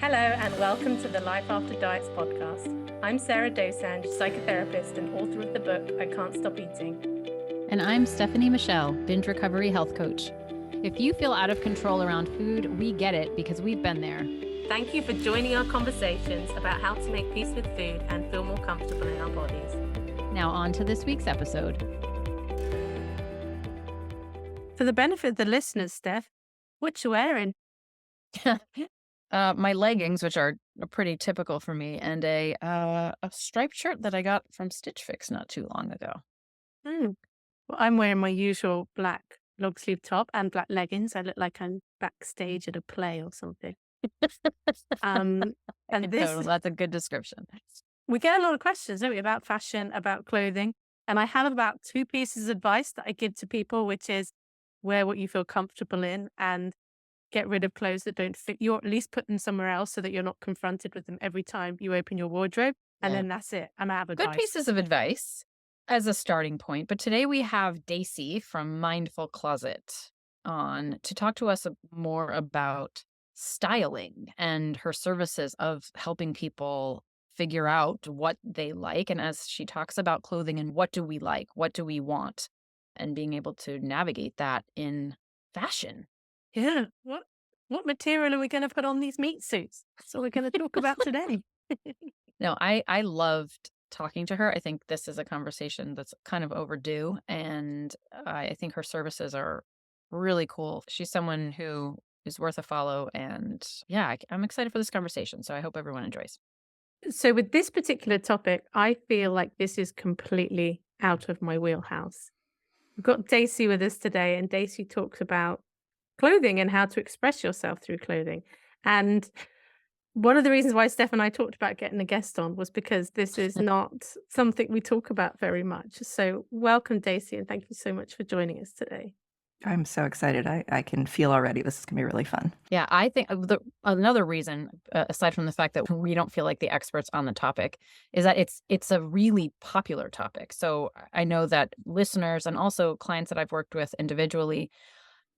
Hello and welcome to the Life After Diets podcast. I'm Sarah Dosanjh, psychotherapist and author of the book I Can't Stop Eating. And I'm Stephanie Michelle, binge recovery health coach. If you feel out of control around food, we get it because we've been there. Thank you for joining our conversations about how to make peace with food and feel more comfortable in our bodies. Now on to this week's episode. For the benefit of the listeners, Steph, what you wearing? My leggings, which are pretty typical for me, and a striped shirt that I got from Stitch Fix not too long ago. Well, I'm wearing my usual black long sleeve top and black leggings. I look like I'm backstage at a play or something. And That's a good description. We get a lot of questions, don't we, about fashion, about clothing. And I have about 2 pieces of advice that I give to people, which is wear what you feel comfortable in and get rid of clothes that don't fit you, or at least put them somewhere else so that you're not confronted with them every time you open your wardrobe. And Yeah. then that's it. I'm out of Good advice. pieces of advice as a starting point. But today we have Dacy from Mindful Closet on to talk to us more about styling and her services of helping people figure out what they like. And as she talks about clothing and what do we like, what do we want, and being able to navigate that in fashion. Yeah. What material are we going to put on these meat suits? That's what we're going to talk about today. No, I loved talking to her. I think this is a conversation that's kind of overdue, and I think her services are really cool. She's someone who is worth a follow, and yeah, I'm excited for this conversation. So I hope everyone enjoys. So with this particular topic, I feel like this is completely out of my wheelhouse. We've got Dacy with us today, and Dacy talks about clothing and how to express yourself through clothing. And one of the reasons why Steph and I talked about getting a guest on was because this is not something we talk about very much. So welcome, Dacy, and thank you so much for joining us today. I'm so excited. I can feel already this is going to be really fun. Yeah, I think another reason, aside from the fact that we don't feel like the experts on the topic, is that it's a really popular topic. So I know that listeners and also clients that I've worked with individually,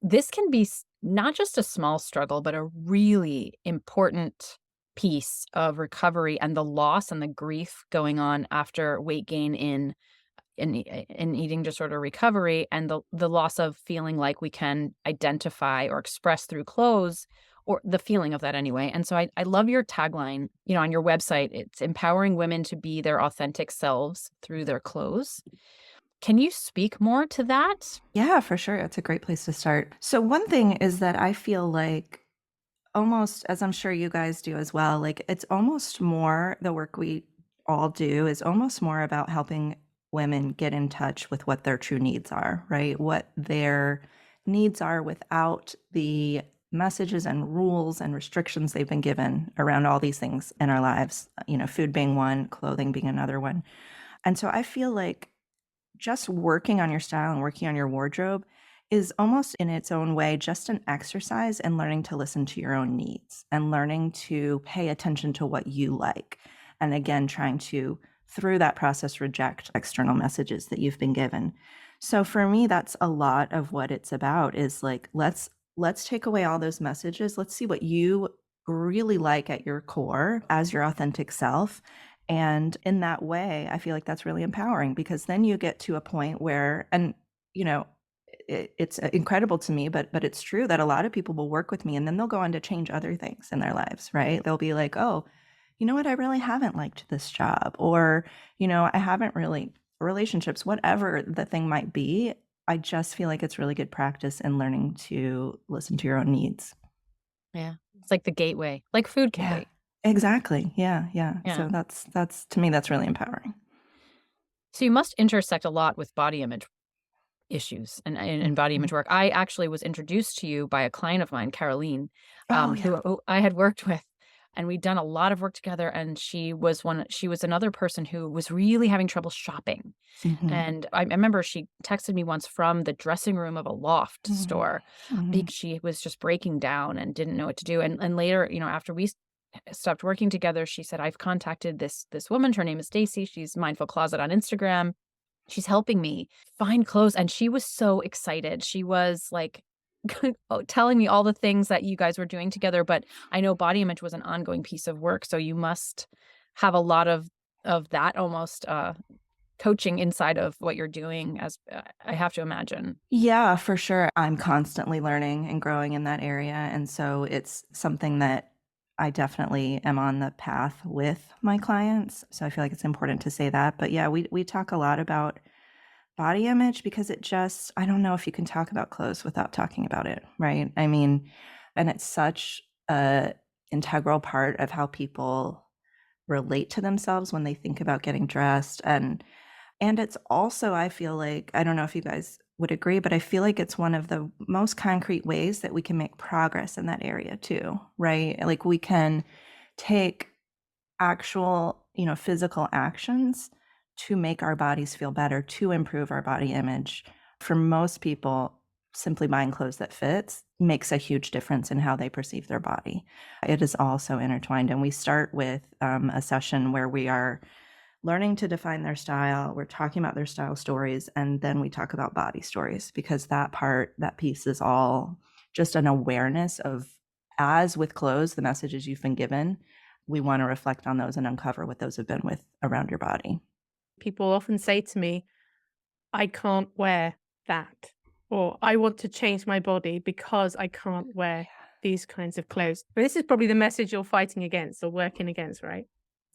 this can be not just a small struggle, but a really important piece of recovery and the loss and the grief going on after weight gain in eating disorder recovery, and the loss of feeling like we can identify or express through clothes, or the feeling of that anyway. And so I love your tagline, on your website. It's empowering women to be their authentic selves through their clothes. Can you speak more to that? Yeah, for sure. It's a great place to start. So one thing is that I feel like almost, as I'm sure you guys do as well, like it's almost more the work we all do is almost more about helping women get in touch with what their true needs are, right? What their needs are without the messages and rules and restrictions they've been given around all these things in our lives, food being one, clothing being another one. And so I feel like just working on your style and working on your wardrobe is almost in its own way just an exercise in learning to listen to your own needs and learning to pay attention to what you like. And again, trying to, through that process, reject external messages that you've been given. So for me, that's a lot of what it's about is like, let's take away all those messages. Let's see what you really like at your core as your authentic self. And in that way, I feel like that's really empowering because then you get to a point where, and it's incredible to me, but it's true that a lot of people will work with me and then they'll go on to change other things in their lives, right? They'll be like, oh, you know what? I really haven't liked this job, or, I haven't really relationships, whatever the thing might be. I just feel like it's really good practice in learning to listen to your own needs. Yeah. It's like the gateway, like food can Yeah. be. Exactly. Yeah. Yeah. So that's to me, that's really empowering. So you must intersect a lot with body image issues and body image work. I actually was introduced to you by a client of mine, Caroline, who I had worked with, and we'd done a lot of work together. And she was another person who was really having trouble shopping. Mhm. And I remember she texted me once from the dressing room of a loft store because she was just breaking down and didn't know what to do. And later, after we stopped working together, she said, I've contacted this woman. Her name is Dacy. She's Mindful Closet on Instagram. She's helping me find clothes. And she was so excited. She was like telling me all the things that you guys were doing together, but I know body image was an ongoing piece of work, so you must have a lot of that almost, coaching inside of what you're doing as I have to imagine. Yeah, for sure. I'm constantly learning and growing in that area. And so it's something that I definitely am on the path with my clients. So I feel like it's important to say that. But yeah, we talk a lot about body image because it just, I don't know if you can talk about clothes without talking about it, right? I mean, and it's such a integral part of how people relate to themselves when they think about getting dressed. And it's also, I feel like, I don't know if you guys would agree, but I feel like it's one of the most concrete ways that we can make progress in that area too, right? Like we can take actual, physical actions to make our bodies feel better, to improve our body image. For most people, simply buying clothes that fits makes a huge difference in how they perceive their body. It is also intertwined. And we start with a session where we are learning to define their style. We're talking about their style stories, and then we talk about body stories because that piece is all just an awareness of, as with clothes, the messages you've been given. We want to reflect on those and uncover what those have been with around your body. People often say to me, I can't wear that, or I want to change my body because I can't wear these kinds of clothes. But this is probably the message you're fighting against or working against, right?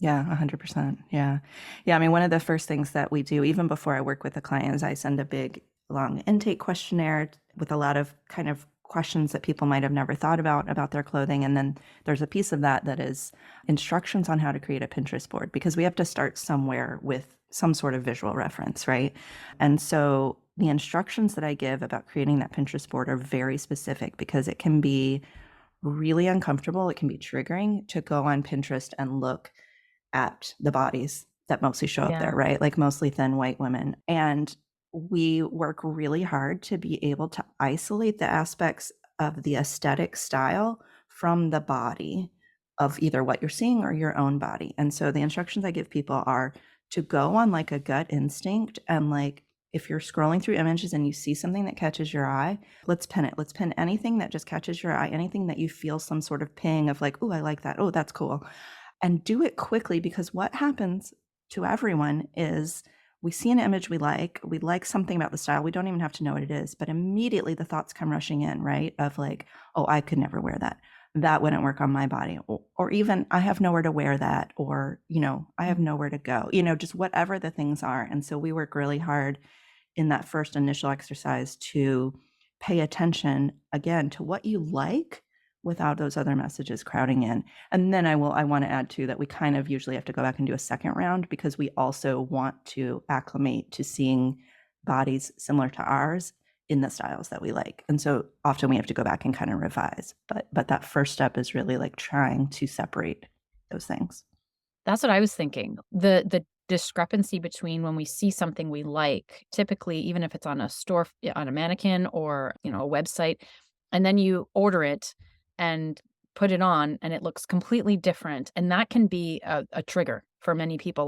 Yeah, 100%. Yeah. Yeah, I mean, one of the first things that we do, even before I work with the client, is I send a big, long intake questionnaire with a lot of kind of questions that people might have never thought about their clothing. And then there's a piece of that that is instructions on how to create a Pinterest board, because we have to start somewhere with some sort of visual reference, right? And so the instructions that I give about creating that Pinterest board are very specific because it can be really uncomfortable. It can be triggering to go on Pinterest and look at the bodies that mostly show up there, Yeah. right? Like mostly thin white women. And we work really hard to be able to isolate the aspects of the aesthetic style from the body of either what you're seeing or your own body. And so the instructions I give people are to go on like a gut instinct and like, if you're scrolling through images and you see something that catches your eye, let's pin it. Let's pin anything that just catches your eye, anything that you feel some sort of ping of like, oh, I like that. Oh, that's cool, and do it quickly, because what happens to everyone is we see an image we like something about the style. We don't even have to know what it is, but immediately the thoughts come rushing in, right? Of like, oh, I could never wear that. That wouldn't work on my body. Or even I have nowhere to wear that, or, I have nowhere to go, just whatever the things are. And so we work really hard in that first initial exercise to pay attention again to what you like without those other messages crowding in. And then I want to add too that we kind of usually have to go back and do a second round because we also want to acclimate to seeing bodies similar to ours in the styles that we like. And so often we have to go back and kind of revise. But that first step is really like trying to separate those things. That's what I was thinking. The discrepancy between when we see something we like, typically, even if it's on a store, on a mannequin or, a website, and then you order it and put it on and it looks completely different. And that can be a trigger for many people,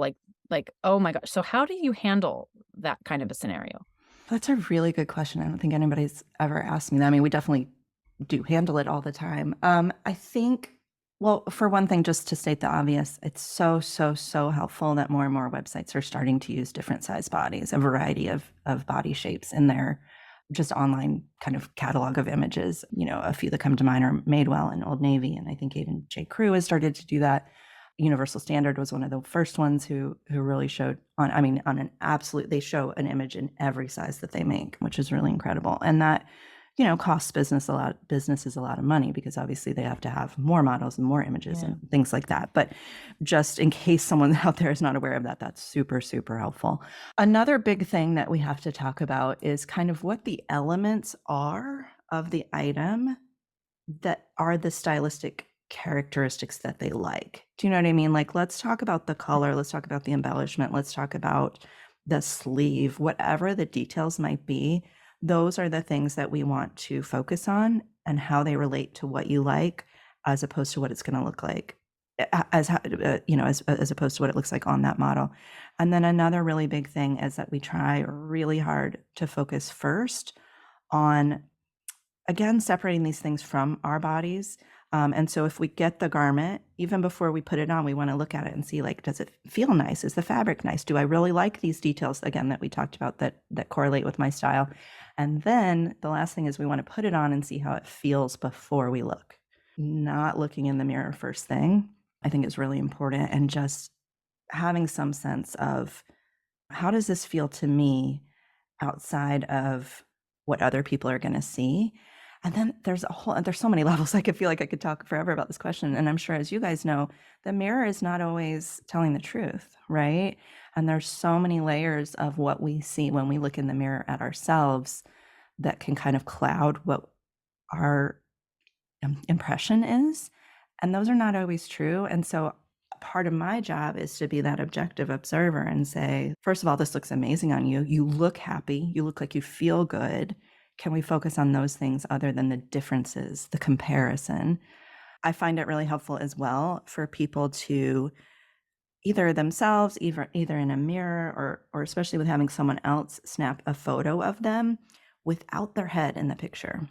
like, oh my gosh. So how do you handle that kind of a scenario? That's a really good question. I don't think anybody's ever asked me that. I mean, we definitely do handle it all the time. I think, well, for one thing, just to state the obvious, it's so, so, so helpful that more and more websites are starting to use different size bodies, a variety of body shapes in their just online kind of catalog of images. A few that come to mind are Madewell and Old Navy, and I think even J. Crew has started to do that. Universal Standard was one of the first ones who really showed on an absolute, they show an image in every size that they make, which is really incredible. And that, costs businesses a lot of money because obviously they have to have more models and more images and things like that. But just in case someone out there is not aware of that, that's super, super helpful. Another big thing that we have to talk about is kind of what the elements are of the item that are the stylistic characteristics that they like. Do you know what I mean? Like, let's talk about the color, let's talk about the embellishment, let's talk about the sleeve, whatever the details might be. Those are the things that we want to focus on and how they relate to what you like, as opposed to what it's going to look like, as opposed to what it looks like on that model. And then another really big thing is that we try really hard to focus first on again, separating these things from our bodies. And so if we get the garment, even before we put it on, we want to look at it and see, like, does it feel nice? Is the fabric nice? Do I really like these details, again, that we talked about that correlate with my style? And then the last thing is we want to put it on and see how it feels before we look. Not looking in the mirror first thing, I think, is really important, and just having some sense of, how does this feel to me outside of what other people are going to see? And then there's so many levels. I could feel like I could talk forever about this question. And I'm sure, as you guys know, the mirror is not always telling the truth, right? And there's so many layers of what we see when we look in the mirror at ourselves that can kind of cloud what our impression is. And those are not always true. And so part of my job is to be that objective observer and say, first of all, this looks amazing on you. You look happy. You look like you feel good. Can we focus on those things other than the differences, the comparison? I find it really helpful as well for people to either themselves, either in a mirror, or especially with having someone else snap a photo of them without their head in the picture.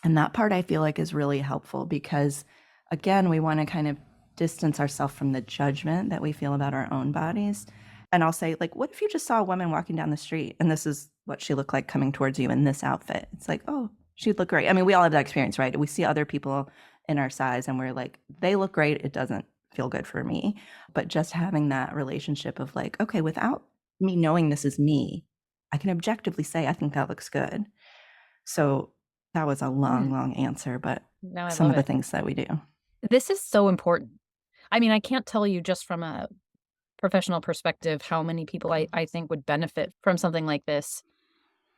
And that part I feel like is really helpful because, again, we want to kind of distance ourselves from the judgment that we feel about our own bodies. And I'll say, like, what if you just saw a woman walking down the street and this is what she looked like coming towards you in this outfit? It's like, oh, she'd look great. I mean, we all have that experience, right? We see other people in our size and we're like, they look great. It doesn't feel good for me. But just having that relationship of like, okay, without me knowing this is me, I can objectively say, I think that looks good. So that was a long answer, but No, I some love of the it. things that we do. This is so important. I mean, I can't tell you just from a professional perspective how many people I think would benefit from something like this,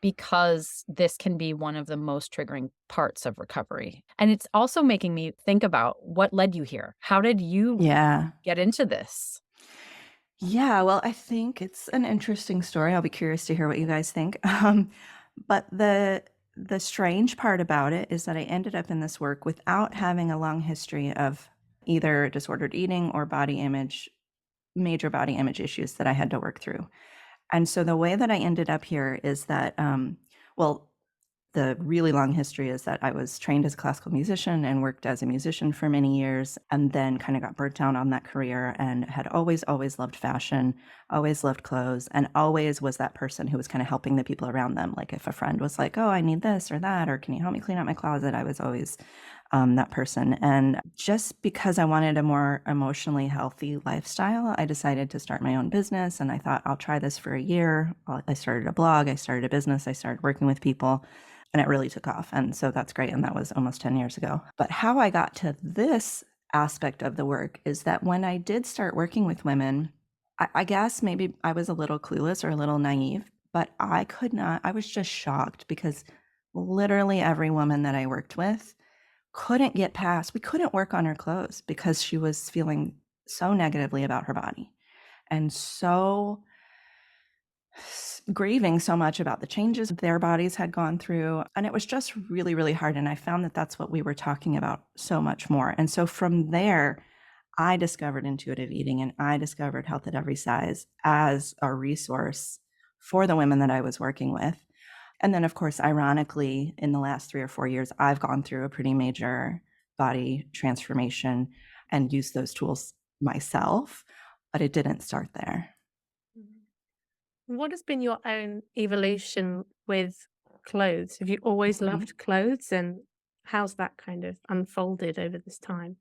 because this can be one of the most triggering parts of recovery. And it's also making me think about what led you here. How did you Yeah. get into this? Yeah, well, I think it's an interesting story. I'll be curious to hear what you guys think. But the strange part about it is that I ended up in this work without having a long history of either disordered eating or major body image issues that I had to work through. And so the way that I ended up here is that, well, the really long history is that I was trained as a classical musician and worked as a musician for many years, and then kind of got burnt down on that career, and had always loved fashion, always loved clothes, and always was that person who was kind of helping the people around them. Like if a friend was like, oh, I need this or that, or can you help me clean out my closet? I was always that person. And just because I wanted a more emotionally healthy lifestyle, I decided to start my own business. And I thought, I'll try this for a year. I started a blog, I started a business, I started working with people, and it really took off. And so that's great. And that was almost 10 years ago. But how I got to this aspect of the work is that when I did start working with women, I guess maybe I was a little clueless or a little naive, but I was just shocked because literally every woman that I worked with couldn't get past, we couldn't work on her clothes because she was feeling so negatively about her body and so grieving so much about the changes their bodies had gone through. And it was just really, really hard. And I found that that's what we were talking about so much more. And so from there, I discovered intuitive eating and I discovered Health at Every Size as a resource for the women that I was working with. And then, of course, ironically, in the last 3 or 4 years, I've gone through a pretty major body transformation and used those tools myself, but it didn't start there. What has been your own evolution with clothes? Have you always loved clothes, and how's that kind of unfolded over this time?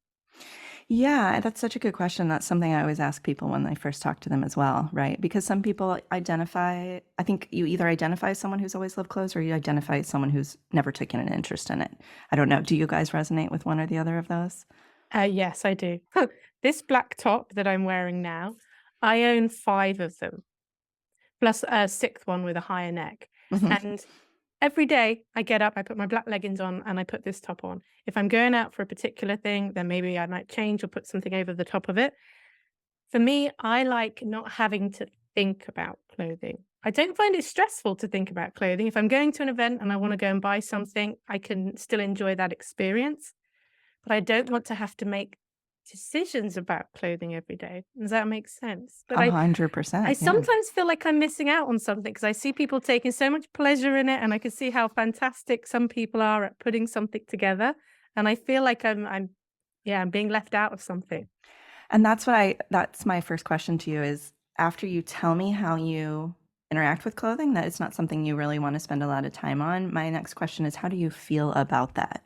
Yeah, that's such a good question. That's something I always ask people when I first talk to them as well, right? Because some people identify, I think you either identify as someone who's always loved clothes or you identify as someone who's never taken an interest in it. I don't know. Do you guys resonate with one or the other of those? Yes, I do. This black top that I'm wearing now, I own 5 of them, plus a 6th one with a higher neck. Mhm. And every day I get up, I put my black leggings on, and I put this top on. If I'm going out for a particular thing, then maybe I might change or put something over the top of it. For me, I like not having to think about clothing. I don't find it stressful to think about clothing. If I'm going to an event and I want to go and buy something, I can still enjoy that experience. But I don't want to have to make decisions about clothing every day. Does that make sense? But I 100%. Yeah. sometimes feel like I'm missing out on something because I see people taking so much pleasure in it, and I can see how fantastic some people are at putting something together, and I feel like I'm being left out of something. And that's my first question to you is after you tell me how you interact with clothing, that it's not something you really want to spend a lot of time on. My next question is how do you feel about that?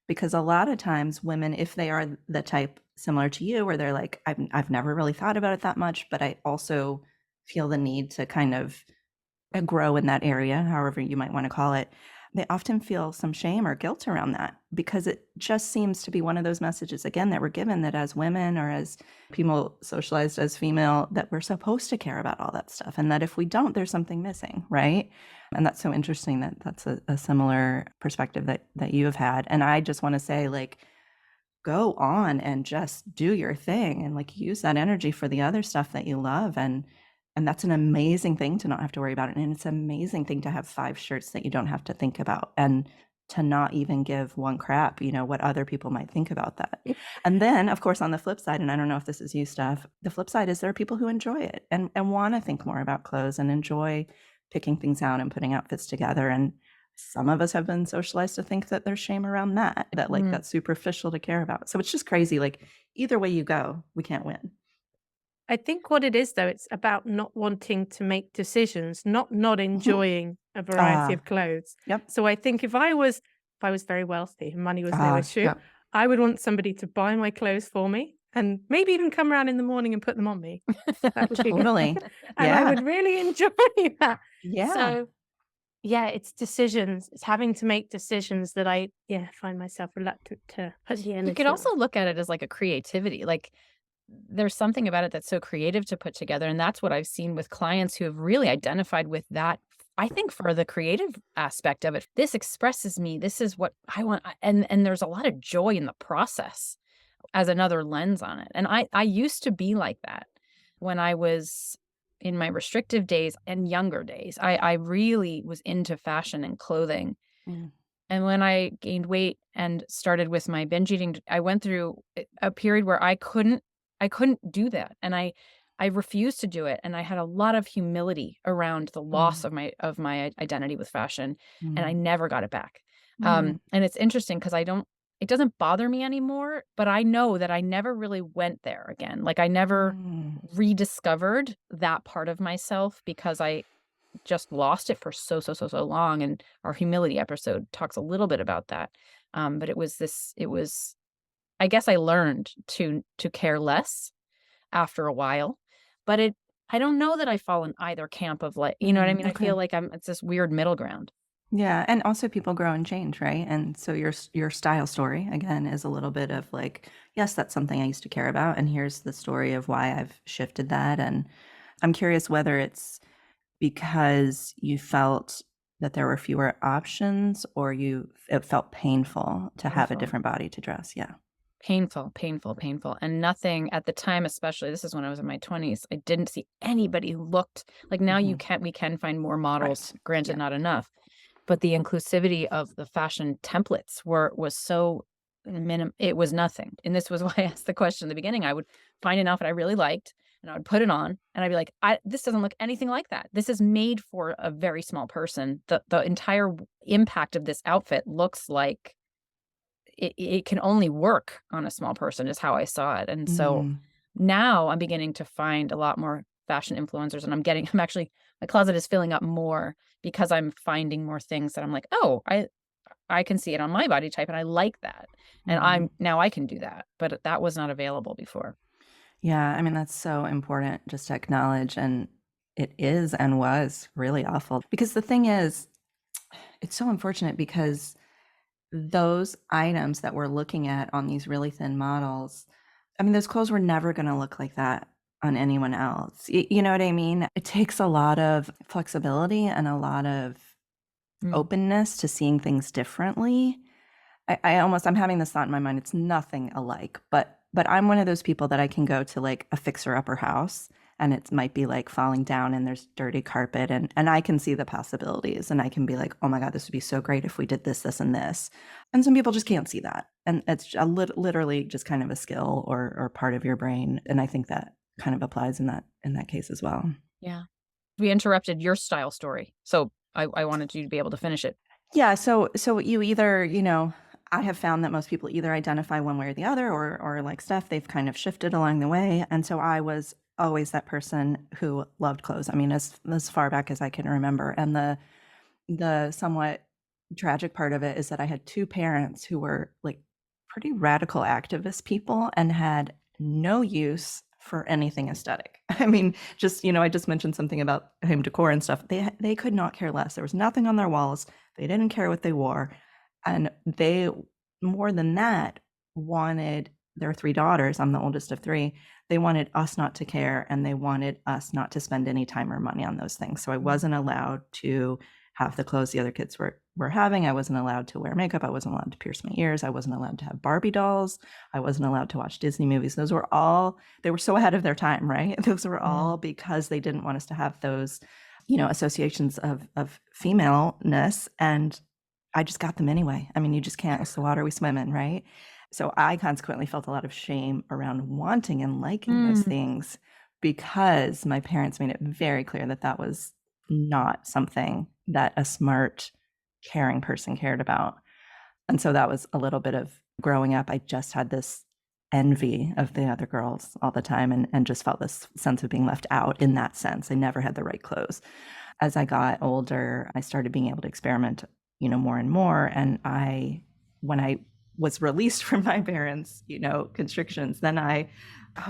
Because a lot of times women, if they are the type similar to you, where they're like, I've never really thought about it that much, but I also feel the need to kind of grow in that area, however you might want to call it, they often feel some shame or guilt around that because it just seems to be one of those messages, again, that we're given that as women or as people socialized as female, that we're supposed to care about all that stuff. And that if we don't, there's something missing, right? And that's so interesting that that's a similar perspective that you have had. And I just want to say, like, go on and just do your thing and like use that energy for the other stuff that you love. And that's an amazing thing to not have to worry about it. And it's an amazing thing to have 5 shirts that you don't have to think about and to not even give one crap, what other people might think about that. And then, of course, on the flip side, and I don't know if this is you, Steph, the flip side is there are people who enjoy it and want to think more about clothes and enjoy picking things out and putting outfits together. And some of us have been socialized to think that there's shame around that like that's superficial to care about. So it's just crazy. Like either way you go, we can't win. I think what it is, though, it's about not wanting to make decisions, not enjoying a variety of clothes. Yep. So I think if I was very wealthy and money was no issue, Yep. I would want somebody to buy my clothes for me and maybe even come around in the morning and put them on me. That would be good. Totally. And I would really enjoy that. Yeah. So yeah, it's decisions. It's having to make decisions that I find myself reluctant to put the energy You could on. also look at it as like a creativity. Like there's something about it that's so creative to put together. And that's what I've seen with clients who have really identified with that. I think for the creative aspect of it, this expresses me. This is what I want. And there's a lot of joy in the process as another lens on it. And I used to be like that when I was in my restrictive days and younger days. I really was into fashion and clothing. Mm. And when I gained weight and started with my binge eating, I went through a period where I couldn't do that. And I refused to do it. And I had a lot of humility around the loss of my identity with fashion. And I never got it back. And it's interesting because it doesn't bother me anymore, but I know that I never really went there again. Like I never rediscovered that part of myself because I just lost it for so long. And our humility episode talks a little bit about that. But it was I guess I learned to care less after a while, but I don't know that I fall in either camp of like, you know what I mean? Okay. I feel like it's this weird middle ground. Yeah, and also people grow and change, right? And so your style story again is a little bit of like, yes, that's something I used to care about, and here's the story of why I've shifted that. And I'm curious whether it's because you felt that there were fewer options, or it felt painful to have a Painful. different body to dress. Yeah. Painful. And nothing at the time, especially this is when I was in my 20s, I didn't see anybody who looked like now we can find more models, Right. granted Yeah. not enough, but the inclusivity of the fashion templates was so it was nothing. And this was why I asked the question in the beginning. I would find an outfit I really liked and I would put it on and I'd be like, this doesn't look anything like that. This is made for a very small person. The entire impact of this outfit looks like it can only work on a small person is how I saw it. And so now I'm beginning to find a lot more fashion influencers and I'm actually, my closet is filling up more because I'm finding more things that I'm like, oh, I can see it on my body type and I like that. And now I can do that, but that was not available before. Yeah, I mean, that's so important just to acknowledge. And it is and was really awful. Because the thing is, it's so unfortunate because those items that we're looking at on these really thin models, I mean, those clothes were never going to look like that on anyone else. You know what I mean? It takes a lot of flexibility and a lot of openness to seeing things differently. I'm having this thought in my mind. It's nothing alike, but I'm one of those people that I can go to like a fixer upper house and it might be like falling down and there's dirty carpet, and I can see the possibilities, and I can be like, oh my God, this would be so great if we did this, this, and this. And some people just can't see that. And it's literally just kind of a skill or part of your brain. And I think that kind of applies in that case as well. Yeah. We interrupted your style story, so I wanted you to be able to finish it. Yeah. So you either, I have found that most people either identify one way or the other, or like Steph, they've kind of shifted along the way. And so I was always that person who loved clothes. I mean, as far back as I can remember. And the somewhat tragic part of it is that I had two parents who were like pretty radical activist people and had no use for anything aesthetic. I mean, just, I just mentioned something about home decor and stuff. They could not care less. There was nothing on their walls. They didn't care what they wore. And they, more than that, wanted their three daughters. I'm the oldest of three. They wanted us not to care, and they wanted us not to spend any time or money on those things. So I wasn't allowed to have the clothes the other kids were having. I wasn't allowed to wear makeup. I wasn't allowed to pierce my ears. I wasn't allowed to have Barbie dolls. I wasn't allowed to watch Disney movies. Those were all, they were so ahead of their time, right? Those were all because they didn't want us to have those, associations of femaleness. And I just got them anyway. I mean, you just can't. It's the water we swim in, right? So I consequently felt a lot of shame around wanting and liking those things, because my parents made it very clear that that was not something that a smart, caring person cared about. And so that was a little bit of growing up. I just had this envy of the other girls all the time, and just felt this sense of being left out in that sense. I never had the right clothes. As I got older, I started being able to experiment, more and more. And when I was released from my parents', constrictions, then I've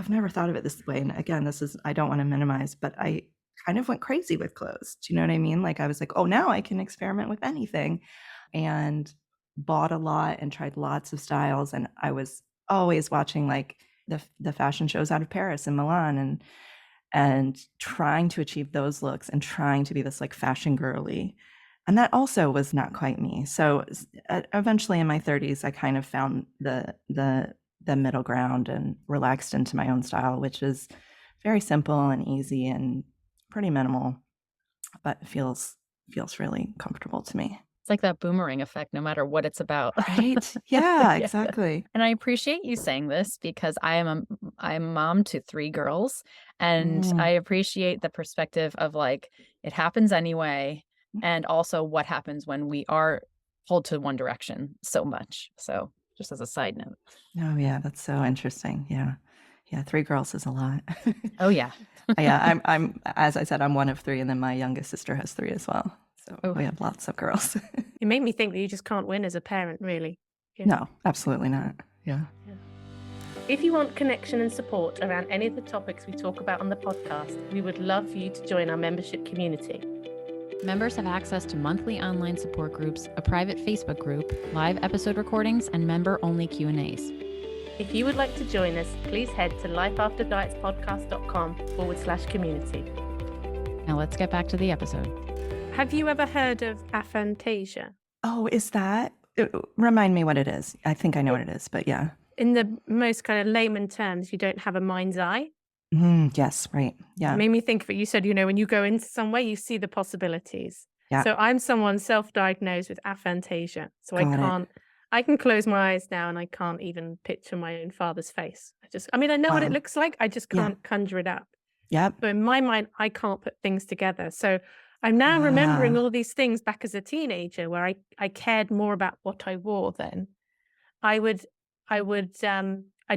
never thought of it this way. And again, I don't want to minimize, but I kind of went crazy with clothes. Do you know what I mean? Like I was like, oh, now I can experiment with anything, and bought a lot and tried lots of styles. And I was always watching like the fashion shows out of Paris and Milan, and trying to achieve those looks and trying to be this like fashion girly. And that also was not quite me. So eventually in my 30s, I kind of found the middle ground and relaxed into my own style, which is very simple and easy and pretty minimal, but feels really comfortable to me. It's like that boomerang effect, no matter what it's about. Right? Yeah, exactly. And I appreciate you saying this, because I'm a mom to three girls, and I appreciate the perspective of like, it happens anyway, and also what happens when we are pulled to one direction so much. So just as a side note. Oh yeah, that's so interesting. Yeah. Yeah, three girls is a lot. Oh yeah. Yeah, I'm as I said, I'm one of three, and then my youngest sister has three as well. So we have lots of girls. It made me think that you just can't win as a parent, really. No, absolutely not. Yeah. If you want connection and support around any of the topics we talk about on the podcast, we would love for you to join our membership community. Members have access to monthly online support groups, a private Facebook group, live episode recordings, and member-only Q&As. If you would like to join us, please head to lifeafterdietspodcast.com/community. Now let's get back to the episode. Have you ever heard of aphantasia? Oh, is that? Remind me what it is. I think I know what it is, but yeah. In the most kind of layman terms, you don't have a mind's eye. Yes, right. Yeah. It made me think of it. You said, when you go into somewhere, you see the possibilities. Yeah. So I'm someone self-diagnosed with aphantasia. So Got it. I can close my eyes now and I can't even picture my own father's face. I know what it looks like. I just can't conjure it up. Yep. But in my mind, I can't put things together. So I'm now remembering all these things back as a teenager where I cared more about what I wore then. I'd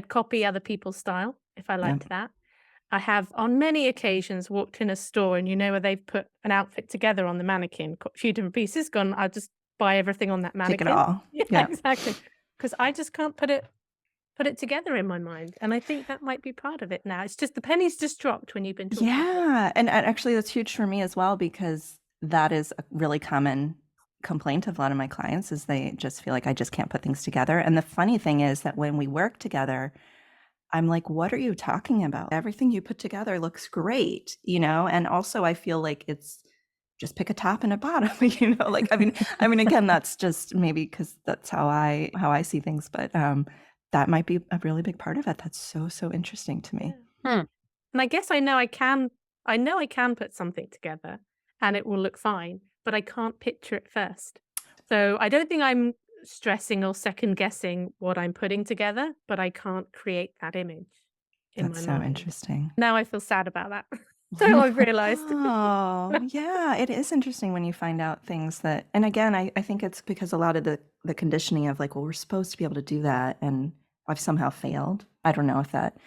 copy other people's style if I liked that. I have on many occasions walked in a store and where they've put an outfit together on the mannequin, a few different pieces, gone, I'll just buy everything on that mannequin. Take it all. Yeah, exactly. Because I just can't put it together in my mind. And I think that might be part of it now. It's just the penny's just dropped when you've been talking. Yeah. And actually that's huge for me as well, because that is a really common complaint of a lot of my clients, is they just feel like I just can't put things together. And the funny thing is that when we work together, I'm like, what are you talking about? Everything you put together looks great, and also I feel like it's just pick a top and a bottom, like, I mean, again, that's just maybe because that's how I see things, but that might be a really big part of it. That's so interesting to me. And I guess I know I can put something together and it will look fine, but I can't picture it first. So I don't think I'm stressing or second guessing what I'm putting together, but I can't create that image in That's my so mind. interesting. Now I feel sad about that. So I've realized. Oh, yeah, it is interesting when you find out things that, and again, I think it's because a lot of the conditioning of like, well, we're supposed to be able to do that, and I've somehow failed. I don't know if that,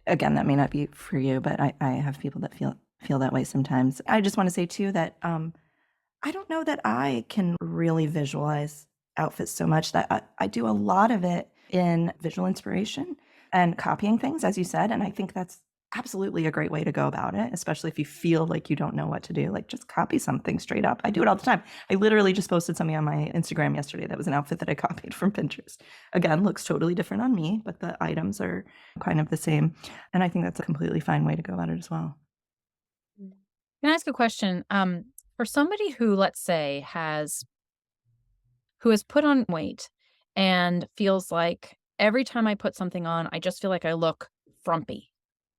again, that may not be for you, but I have people that feel that way sometimes. I just want to say too that I don't know that I can really visualize outfits so much that I do a lot of it in visual inspiration and copying things, as you said. And I think that's absolutely a great way to go about it, especially if you feel like you don't know what to do. Like just copy something straight up. I do it all the time. I literally just posted something on my Instagram yesterday that was an outfit that I copied from Pinterest. Again, looks totally different on me, but the items are kind of the same. And I think that's a completely fine way to go about it as well. Can I ask a question? For somebody who, let's say, who has put on weight and feels like every time I put something on, I just feel like I look frumpy.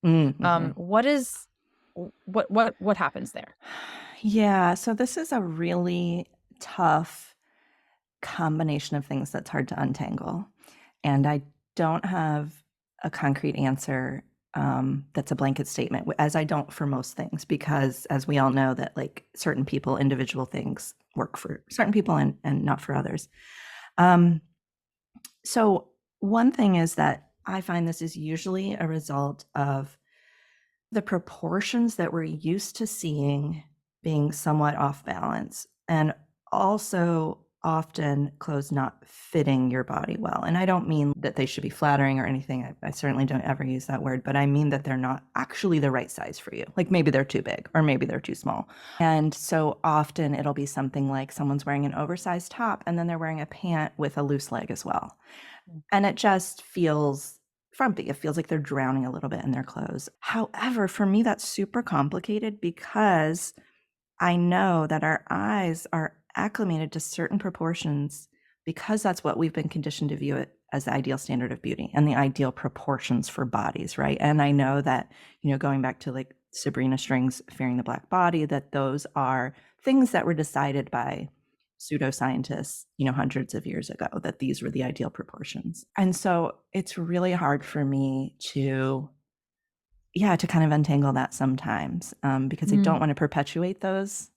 Mm-hmm. What is what happens there? Yeah, so this is a really tough combination of things that's hard to untangle. And I don't have a concrete answer that's a blanket statement, as I don't for most things, because as we all know, that like certain people, individual things work for certain people and not for others. Um, so, one thing is that I find this is usually a result of the proportions that we're used to seeing being somewhat off balance, and also often clothes not fitting your body well. And I don't mean that they should be flattering or anything. I certainly don't ever use that word, but I mean that they're not actually the right size for you. Like maybe they're too big or maybe they're too small. And so often it'll be something like someone's wearing an oversized top and then they're wearing a pant with a loose leg as well. And it just feels frumpy. It feels like they're drowning a little bit in their clothes. However, for me, that's super complicated because I know that our eyes are acclimated to certain proportions because that's what we've been conditioned to view it as the ideal standard of beauty and the ideal proportions for bodies, right? And I know that, going back to like Sabrina String's Fearing the Black Body, that those are things that were decided by pseudoscientists, hundreds of years ago, that these were the ideal proportions. And so it's really hard for me to kind of untangle that sometimes, because I don't want to perpetuate those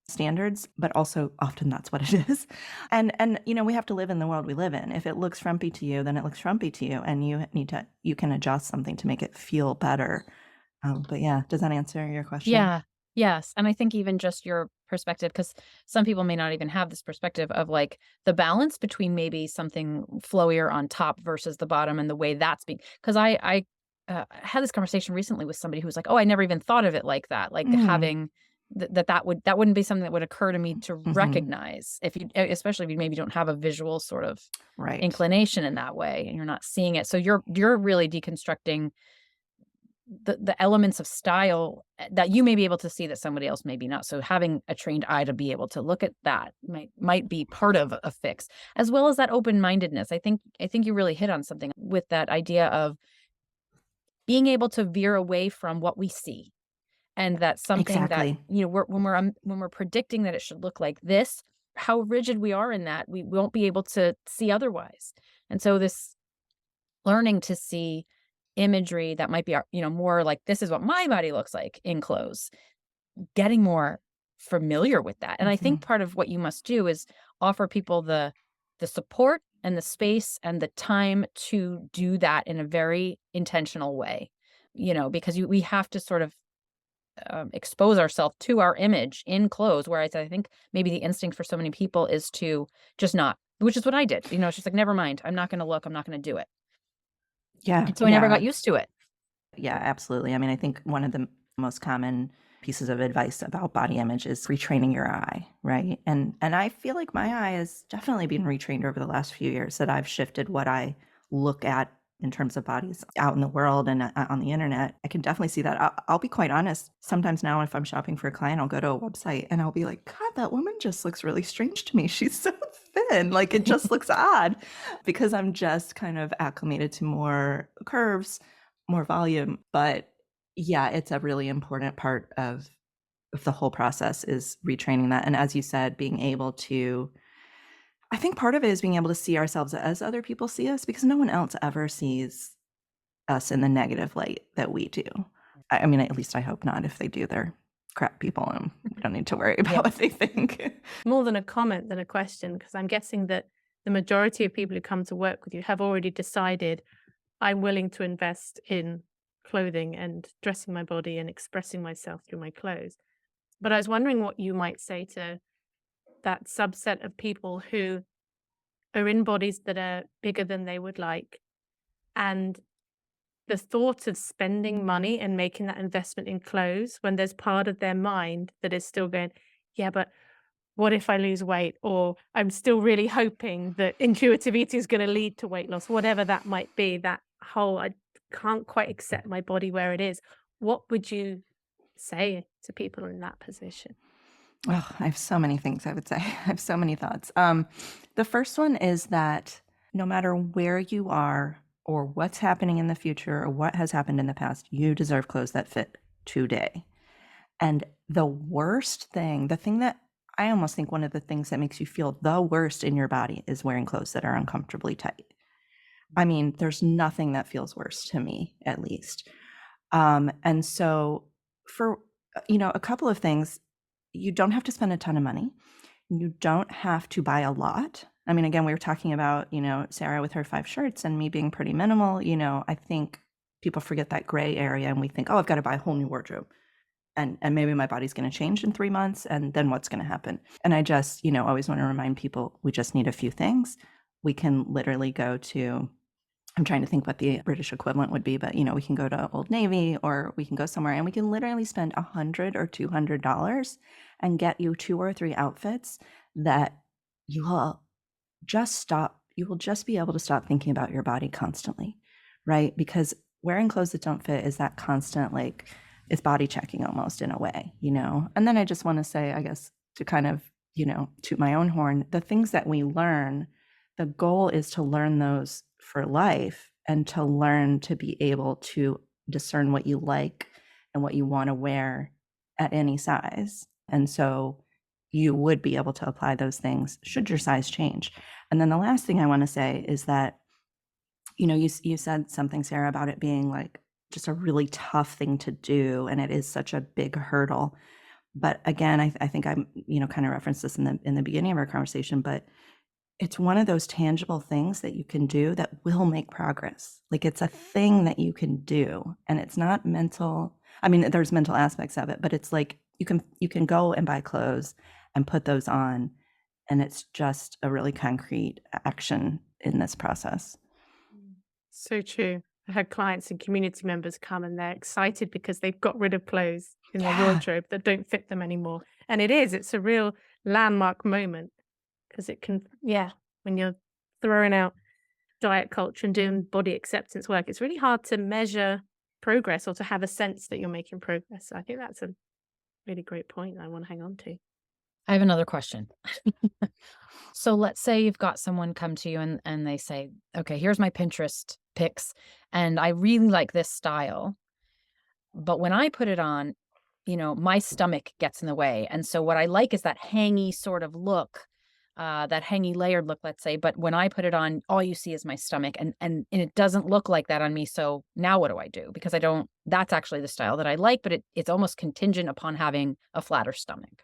standards, but also often that's what it is. And we have to live in the world we live in. If it looks frumpy to you, then it looks frumpy to you, and you can adjust something to make it feel better. But yeah, does that answer your question? Yeah. Yes. And I think even just your perspective, because some people may not even have this perspective of like the balance between maybe something flowier on top versus the bottom and the way that's being. Because I had this conversation recently with somebody who was like, "Oh, I never even thought of it like that." Like having that wouldn't be something that would occur to me to recognize if you, especially if you maybe don't have a visual sort of Right. inclination in that way and you're not seeing it. So you're really deconstructing the elements of style that you may be able to see that somebody else maybe not. So having a trained eye to be able to look at that might be part of a fix, as well as that open-mindedness. I think you really hit on something with that idea of being able to veer away from what we see, and that's something that Exactly. when we're predicting that it should look like this, how rigid we are in that we won't be able to see otherwise. And so this learning to see imagery that might be, more like this is what my body looks like in clothes, getting more familiar with that. And I think part of what you must do is offer people the support and the space and the time to do that in a very intentional way, because we have to sort of expose ourselves to our image in clothes. Whereas I think maybe the instinct for so many people is to just not, which is what I did. It's just like, never mind. I'm not going to look. I'm not going to do it. Yeah. And so I never got used to it. Yeah, absolutely. I mean, I think one of the most common pieces of advice about body image is retraining your eye, right? And I feel like my eye has definitely been retrained over the last few years, that I've shifted what I look at in terms of bodies out in the world and on the internet. I can definitely see that. I'll be quite honest. Sometimes now, if I'm shopping for a client, I'll go to a website and I'll be like, God, that woman just looks really strange to me. She's so thin. Like it just looks odd, because I'm just kind of acclimated to more curves, more volume. But Yeah, it's a really important part of the whole process is retraining that. And as you said, being able to, I think part of it is being able to see ourselves as other people see us because no one else ever sees us in the negative light that we do. I mean, at least I hope not. If they do, they're crap people and we don't need to worry about Yeah. what they think. More than a comment than a question, because I'm guessing that the majority of people who come to work with you have already decided, I'm willing to invest in clothing and dressing my body and expressing myself through my clothes. But I was wondering what you might say to that subset of people who are in bodies that are bigger than they would like. And the thought of spending money and making that investment in clothes when there's part of their mind that is still going, yeah, but what if I lose weight? Or I'm still really hoping that intuitive eating is going to lead to weight loss, whatever that might be, that whole, I can't quite accept my body where it is. What would you say to people in that position? Oh, I have so many things I would say. I have so many thoughts. The first one is that no matter where you are or what's happening in the future or what has happened in the past, you deserve clothes that fit today. And the worst thing, the thing that I almost think one of the things that makes you feel the worst in your body is wearing clothes that are uncomfortably tight. I mean, there's nothing that feels worse to me, at least. And so, for a couple of things, you don't have to spend a ton of money. You don't have to buy a lot. I mean, again, we were talking about, Sarah with her 5 shirts and me being pretty minimal. I think people forget that gray area and we think, oh, I've got to buy a whole new wardrobe. And maybe my body's going to change in 3 months. And then what's going to happen? And I just, always want to remind people we just need a few things. We can literally go to, I'm trying to think what the British equivalent would be, but we can go to Old Navy or we can go somewhere and we can literally spend $100 or $200 and get you 2 or 3 outfits that you will you will just be able to stop thinking about your body constantly, right? Because wearing clothes that don't fit is that constant, like, it's body checking almost in a way, And then I just want to say, I guess, to kind of, toot my own horn, the things that we learn, the goal is to learn those for life and to learn to be able to discern what you like and what you want to wear at any size. And so you would be able to apply those things should your size change. And then the last thing I want to say is that, you said something, Sarah, about it being like just a really tough thing to do. And it is such a big hurdle. But again, I think I'm, kind of referenced this in the beginning of our conversation, but it's one of those tangible things that you can do that will make progress. Like it's a thing that you can do and it's not mental. I mean, there's mental aspects of it, but it's like you can go and buy clothes and put those on and it's just a really concrete action in this process. So true. I had clients and community members come and they're excited because they've got rid of clothes in their wardrobe that don't fit them anymore. And it's a real landmark moment because it can, when you're throwing out diet culture and doing body acceptance work, it's really hard to measure progress or to have a sense that you're making progress. So I think that's a really great point I want to hang on to. I have another question. So let's say you've got someone come to you and they say, okay, here's my Pinterest pics, and I really like this style. But when I put it on, my stomach gets in the way. And so what I like is that hangy sort of look, that hangy layered look, let's say. But when I put it on, all you see is my stomach and it doesn't look like that on me. So now what do I do? Because that's actually the style that I like, but it's almost contingent upon having a flatter stomach.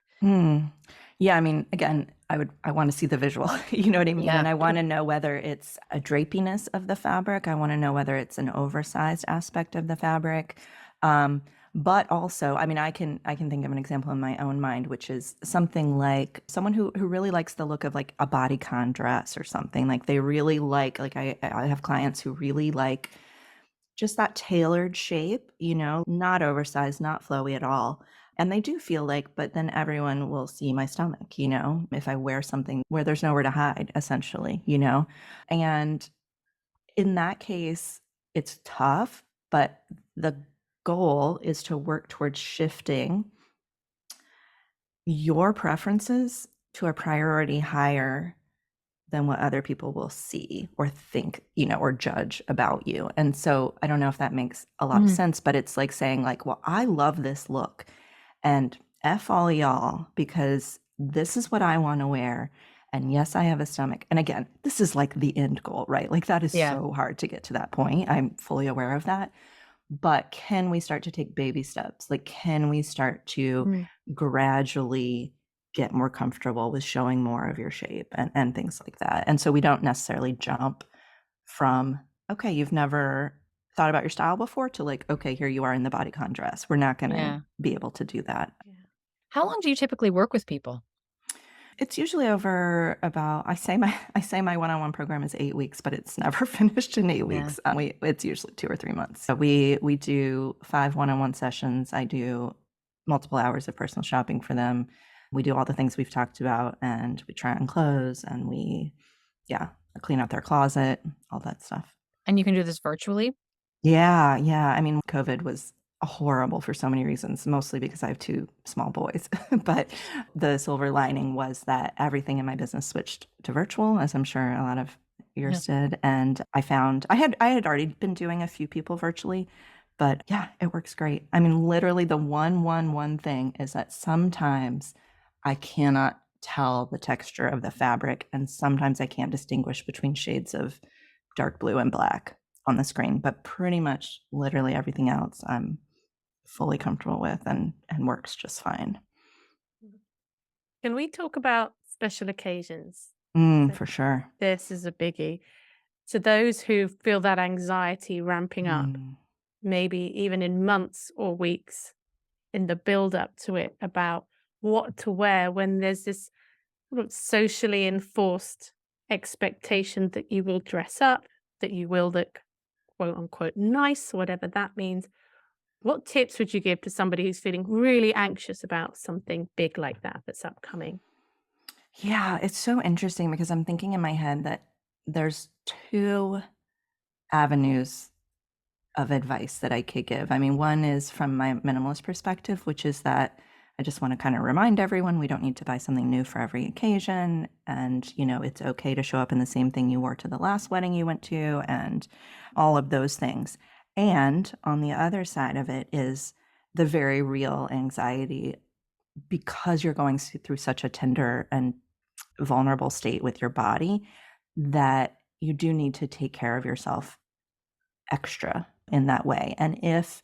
Yeah, I mean, again, I want to see the visual, you know what I mean? Yeah. And I want to know whether it's a drapiness of the fabric. I want to know whether it's an oversized aspect of the fabric. But also, I mean, I can think of an example in my own mind, which is something like someone who really likes the look of like a bodycon dress or something. Like they really like I have clients who really like just that tailored shape, not oversized, not flowy at all. And they do feel like, but then everyone will see my stomach, if I wear something where there's nowhere to hide, essentially, And in that case, it's tough, but the goal is to work towards shifting your preferences to a priority higher than what other people will see or think, or judge about you. And so I don't know if that makes a lot of sense, but it's like saying like, well, I love this look and F all y'all because this is what I want to wear. And yes, I have a stomach. And again, this is like the end goal, right? Like that is so hard to get to that point. I'm fully aware of that. But can we start to take baby steps? Like, can we start to gradually get more comfortable with showing more of your shape and things like that? And so we don't necessarily jump from, okay, you've never thought about your style before to like, okay, here you are in the bodycon dress. We're not going to be able to do that. How long do you typically work with people? It's usually over about, I say my one-on-one program is 8 weeks, but it's never finished in 8 weeks. It's usually 2 or 3 months. So we do 5 one-on-one sessions. I do multiple hours of personal shopping for them. We do all the things we've talked about, and we try on clothes, and we clean out their closet, all that stuff. And you can do this virtually? Yeah. I mean, COVID was horrible for so many reasons, mostly because I have 2 small boys. But the silver lining was that everything in my business switched to virtual, as I'm sure a lot of yours did. And I found I had already been doing a few people virtually, but yeah, it works great. I mean, literally the one thing is that sometimes I cannot tell the texture of the fabric, and sometimes I can't distinguish between shades of dark blue and black on the screen, but pretty much literally everything else I'm fully comfortable with and works just fine. Can we talk about special occasions? For sure. This is a biggie. To those who feel that anxiety ramping up, maybe even in months or weeks in the build up to it, about what to wear when there's this sort of socially enforced expectation that you will dress up, that you will look quote unquote nice, whatever that means. What tips would you give to somebody who's feeling really anxious about something big like that that's upcoming? Yeah, it's so interesting because I'm thinking in my head that there's 2 avenues of advice that I could give. I mean, one is from my minimalist perspective, which is that I just want to kind of remind everyone we don't need to buy something new for every occasion. And, it's okay to show up in the same thing you wore to the last wedding you went to and all of those things. And on the other side of it is the very real anxiety because you're going through such a tender and vulnerable state with your body that you do need to take care of yourself extra in that way. And if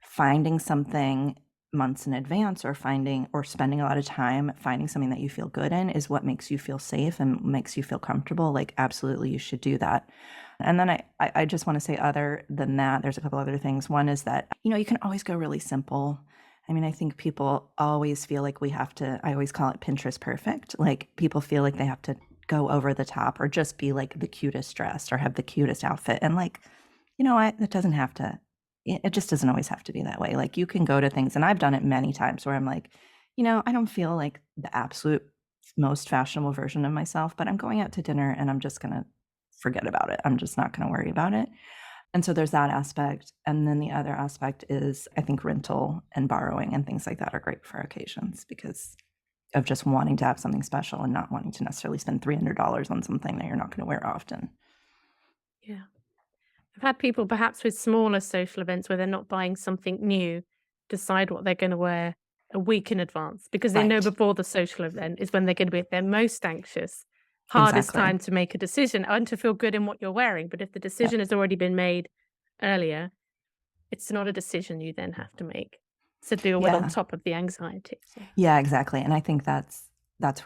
finding something months in advance or spending a lot of time finding something that you feel good in is what makes you feel safe and makes you feel comfortable, like absolutely you should do that. And then I just want to say, other than that, there's a couple other things. One is that, you can always go really simple. I mean, I think people always feel like I always call it Pinterest perfect. Like people feel like they have to go over the top or just be like the cutest dressed or have the cutest outfit. And like, you know what? It just doesn't always have to be that way. Like you can go to things, and I've done it many times where I'm like, I don't feel like the absolute most fashionable version of myself, but I'm going out to dinner and I'm just going to forget about it. I'm just not going to worry about it. And so there's that aspect. And then the other aspect is I think rental and borrowing and things like that are great for occasions because of just wanting to have something special and not wanting to necessarily spend $300 on something that you're not going to wear often. Yeah. I've had people perhaps with smaller social events where they're not buying something new, decide what they're going to wear a week in advance because they know Right. before the social event is when they're going to be at their most anxious, hardest Exactly. time to make a decision and to feel good in what you're wearing. But if the decision has already been made earlier, it's not a decision you then have to make to deal with on Yeah. top of the anxiety. Yeah, exactly. And I think that's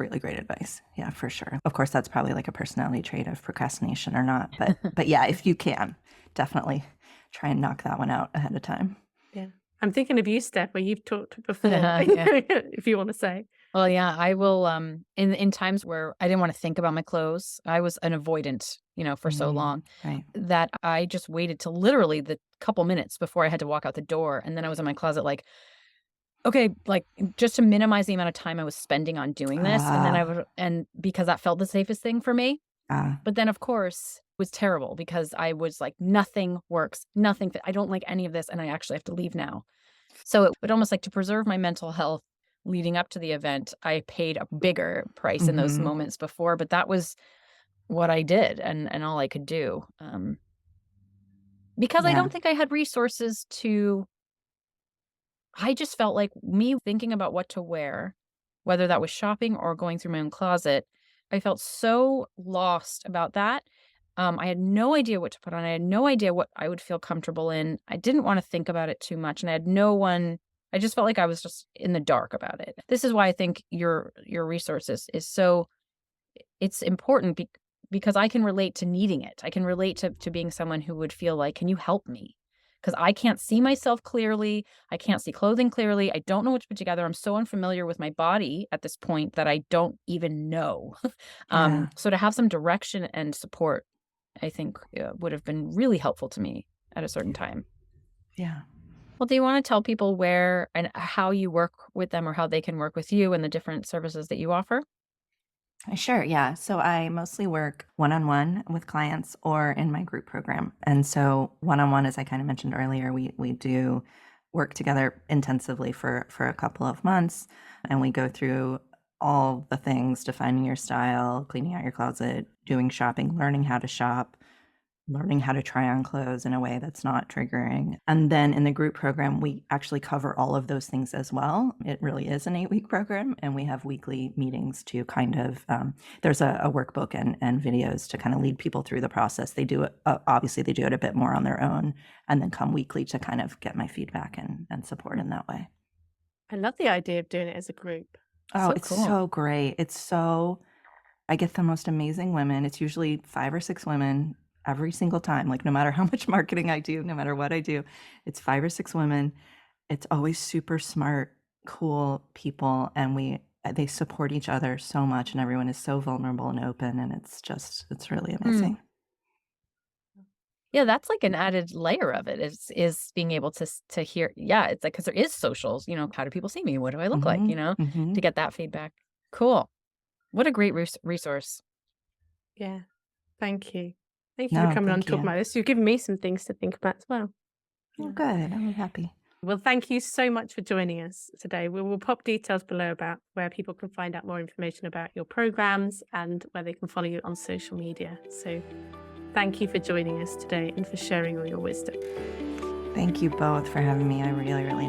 really great advice. Yeah, for sure. Of course, that's probably like a personality trait of procrastination or not. But yeah, if you can, definitely try and knock that one out ahead of time. Yeah. I'm thinking of you, Steph, where you've talked before, Yeah. if you want to say. Well, yeah, I will, in times where I didn't wanna think about my clothes, I was an avoidant, for so long Right. that I just waited till literally the couple minutes before I had to walk out the door, and then I was in my closet like, "Okay," like, just to minimize the amount of time I was spending on doing this, and then I Ah, would and because that felt the safest thing for me, ah, but then, of course, it was terrible because I was like, "Nothing works, nothing fit I don't like any of this, and I actually have to leave now." So it would almost like to preserve my mental health leading up to the event, I paid a bigger price in those mhm. moments before, but that was what I did and all I could do. Because I Yeah. don't think I had resources to I just felt like me thinking about what to wear, whether that was shopping or going through my own closet, I felt so lost about that. I had no idea what to put on. I had no idea what I would feel comfortable in. I didn't want to think about it too much, and I had no one. I just felt like I was just in the dark about it. This is why I think your resources is so it's important because I can relate to needing it. I can relate to being someone who would feel like, "Can you help me?" Because I can't see myself clearly. I can't see clothing clearly. I don't know what to put together. I'm so unfamiliar with my body at this point that I don't even know. Yeah. So to have some direction and support, I think, would have been really helpful to me at a certain time. Yeah. Well, do you wanna tell people where and how you work with them or how they can work with you and the different services that you offer? Sure. Yeah. So I mostly work one on one with clients or in my group program. And so one on one, as I kind of mentioned earlier, we do work together intensively for a couple of months, and we go through all the things: defining your style, cleaning out your closet, doing shopping, learning how to shop, learning how to try on clothes in a way that's not triggering. And then in the group program, we actually cover all of those things as well. It really is an 8-week program, and we have weekly meetings to kind of, there's a workbook and videos to kind of lead people through the process. They do it, obviously, they do it a bit more on their own, and then come weekly to kind of get my feedback and support in that way. I love the idea of doing it as a group. Oh, So it's cool. so great. It's so I get the most amazing women. It's usually 5 or 6 women every single time, like, no matter how much marketing I do, no matter what I do, it's 5 or 6 women. It's always super smart, cool people, and they support each other so much, and everyone is so vulnerable and open, and it's really Mm. amazing. Yeah, that's like an added layer of it is being able to hear yeah, it's like because there is socials, how do people see me? What do I look like, Mhm, to mhm. get that feedback. Cool. What a great resource. Yeah. Thank you. Thank you for No, coming on and thank talking you. about this. You've given me some things to think about as well. Oh, Yeah. good, I'm happy. Well, thank you so much for joining us today. We will pop details below about where people can find out more information about your programs and where they can follow you on social media. So thank you for joining us today and for sharing all your wisdom. Thank you both for having me. I really, really